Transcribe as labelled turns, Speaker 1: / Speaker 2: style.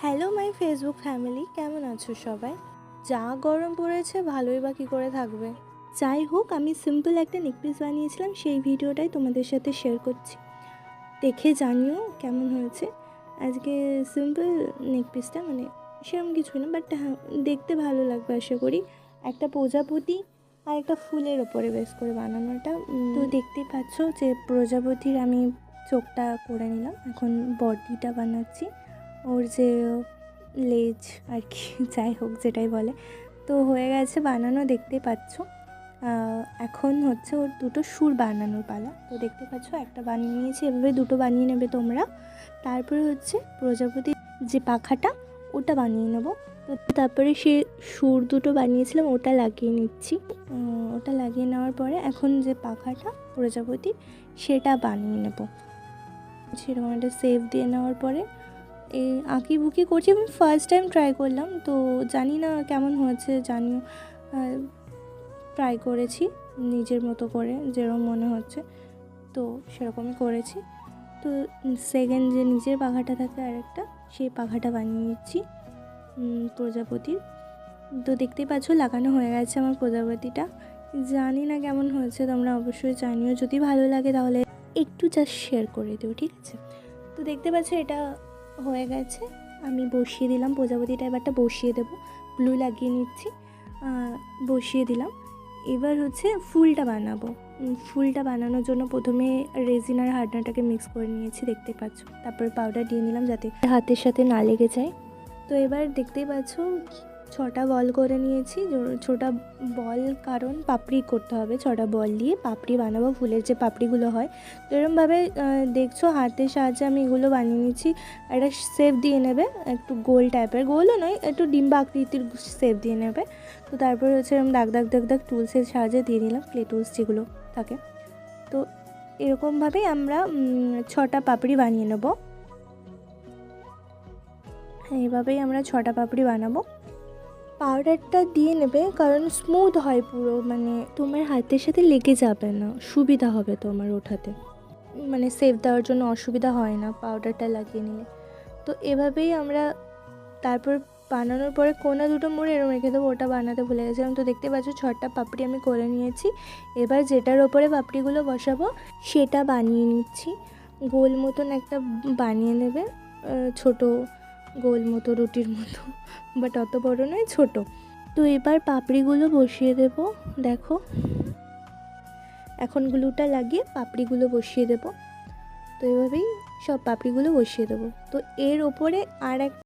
Speaker 1: Hello my Facebook family, কেমন আছো সবাই? যা গরম পড়েছে, ভালোই বা কী করে থাকবে। যাই হোক, আমি সিম্পল একটা নেকপিস বানিয়েছিলাম, সেই ভিডিওটাই তোমাদের সাথে শেয়ার করছি। দেখে জানিও কেমন হয়েছে। আজকে সিম্পল নেকপিসটা সেরকম কিছুই না, বাট হ্যাঁ, দেখতে ভালো লাগবে আশা করি। একটা প্রজাপতি আর একটা ফুলের ওপরে বেস করে বানানোটা। তো দেখতেই পাচ্ছ যে প্রজাপতির আমি চোখটা করে নিলাম। এখন বডিটা বানাচ্ছি, ওর যে লেজ আর কি, যাই হোক যেটাই বলে, তো হয়ে গেছে বানানো, দেখতে পাচ্ছ। এখন হচ্ছে ওর দুটো সুর বানানোর পালা। তো দেখতে পাচ্ছ একটা বানিয়ে নিয়েছি, এভাবে দুটো বানিয়ে নেবে তোমরা। তারপরে হচ্ছে প্রজাপতির যে পাখাটা ওটা বানিয়ে নেবো। তো তারপরে সে সুর দুটো বানিয়েছিলাম ওটা লাগিয়ে নিচ্ছি। ওটা লাগিয়ে নেওয়ার পরে এখন যে পাখাটা প্রজাপতির সেটা বানিয়ে নেব। সেরকম একটা শেপ দিয়ে নেওয়ার পরে এই আঁকিবুকি করছি। আমি ফার্স্ট টাইম ট্রাই করলাম, তো জানি না কেমন হয়েছে, জানিও। ট্রাই করেছি নিজের মতো করে, যেরকম মনে হচ্ছে তো সেরকমই করেছি। তো সেকেন্ড যে নিচের পাখাটা থাকে আরেকটা, সেই পাখাটা বানিয়ে নিচ্ছি প্রজাপতির। তো দেখতেই পাচ্ছ লাগানো হয়ে গেছে আমার প্রজাপতিটা। জানি না কেমন হয়েছে, তোমরা অবশ্যই জানিও। যদি ভালো লাগে তাহলে একটু জাস্ট শেয়ার করে দিও, ঠিক আছে? তো দেখতে পাচ্ছ এটা হয়ে গেছে, আমি বসিয়ে দিলাম প্রজাপতিটা। এবারটা বসিয়ে দেবো, গ্লু লাগিয়ে নিচ্ছি, বসিয়ে দিলাম। এবার হচ্ছে ফুলটা বানাবো। ফুলটা বানানোর জন্য প্রথমে রেজিন আর হার্ডনারটাকে মিক্স করে নিয়েছি, দেখতে পাচ্ছ। তারপর পাউডার দিয়ে নিলাম যাতে হাতের সাথে না লেগে যায়। তো এবার দেখতেই পাচ্ছ 6টা বল করে নিয়েছি। 6টা বল, কারণ পাপড়ি করতে হবে। 6টা বল দিয়ে পাপড়ি বানাবো, ফুলের যে পাপড়িগুলো হয়। তো এরকমভাবে দেখছো হাতের সাহায্যে আমি এগুলো বানিয়ে নিচ্ছি। একটা শেপ দিয়ে নেবে, একটু গোল টাইপের, গোলও নয়, একটু ডিম্বা আকৃতির শেপ দিয়ে নেবে। তো তারপরে হচ্ছে এরকম দাগ দাগ দাগ দাগ টুলসের সাহায্যে দিয়ে নিলাম, ক্লে টুলস যেগুলো থাকে। তো এরকমভাবেই আমরা 6টা পাপড়ি বানিয়ে নেব। এইভাবেই আমরা 6টা পাপড়ি বানাবো। পাউডারটা দিয়ে নেবে, কারণ স্মুথ হয় পুরো, তোমার হাতের সাথে লেগে যাবে না, সুবিধা হবে তোমার ওঠাতে, সেভ দেওয়ার জন্য অসুবিধা হয় না পাউডারটা লাগিয়ে নিলে। তো এভাবেই আমরা তারপর বানানোর পরে কোনা দুটো মুড়ে এরকম রেখে দেবো, ওটা বানাতে ভুলে গেছিলাম। তো দেখতে পাচ্ছ 6টা পাপড়ি আমি করে নিয়েছি। এবার যেটার ওপরে পাপড়িগুলো বসাবো সেটা বানিয়ে নিচ্ছি। গোল মতন একটা বানিয়ে নেবে, ছোট গোল মতো, রুটির মতো, বাট অত বড় নয়, ছোট। তো এবার পাপড়িগুলো বসিয়ে দেব, দেখো। এখন গ্লুটা লাগিয়ে পাপড়িগুলো বসিয়ে দেব। তো এভাবেই সব পাপড়িগুলো বসিয়ে দেবো। তো এর ওপরে আর এক